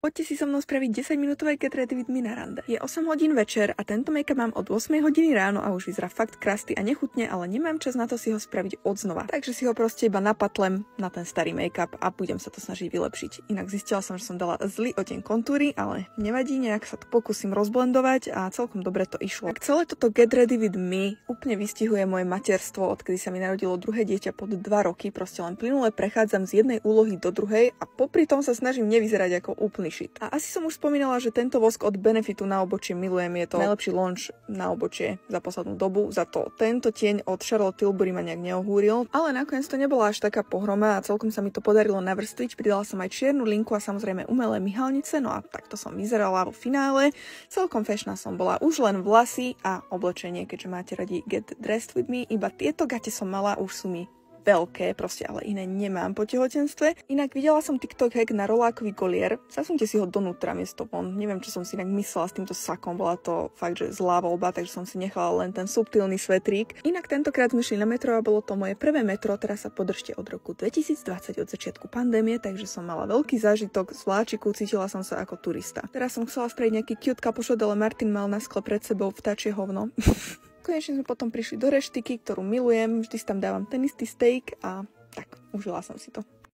Poďte si so mnou spraviť 10-minútové Get Ready with Me na rande. Je 8 hodín večer a tento make-up mám od 8 hodiny ráno a už vyzerá fakt krásny a nechutne, ale nemám čas na to si ho spraviť odznova. Takže si ho proste iba napatlem na ten starý make-up a budem sa to snažiť vylepšiť. Inak zistila som, že som dala zlý oteň kontúry, ale nevadí, nejak sa to pokúsim rozblendovať a celkom dobre to išlo. Tak celé toto Get Ready with Me úplne vystihuje moje materstvo, odkedy sa mi narodilo druhé dieťa pod 2 roky. Proste len plynule prechádzam z jednej úlohy do druhej a popri tom sa snažím nevyzerať ako úplný shit. A asi som už spomínala, že tento vosk od Benefitu na obočie milujem, je to najlepší launch na obočie za poslednú dobu. Za to tento tieň od Charlotte Tilbury ma nejak neohúril, ale nakoniec to nebola až taká pohroma a celkom sa mi to podarilo navrstviť. Pridala som aj čiernu linku a samozrejme umelé myhalnice, no a takto som vyzerala vo finále. Celkom fashná som bola, už len vlasy a oblečenie, keďže máte radi Get Dressed with Me. Iba tieto gate som mala, už sú mi veľké, proste, ale iné nemám po tehotenstve. Inak videla som TikTok hack na rolákový golier. Zasunte si ho donútra miesto von. Neviem, čo som si inak myslela s týmto sakom. Bola to fakt, že zlá voľba, takže som si nechala len ten subtilný svetrík. Inak tentokrát sme šli na metro a bolo to moje prvé metro. Teraz sa podržte od roku 2020, od začiatku pandémie, takže som mala veľký zážitok z vláčiku, cítila som sa ako turista. Teraz som chcela spraviť nejaký cute kapušot, ale Martin mal na skle pred sebou vtáčie hovno. Konečne sme potom prišli do reštiky, ktorú milujem, vždy si tam dávam ten istý steak a tak, užila som si to.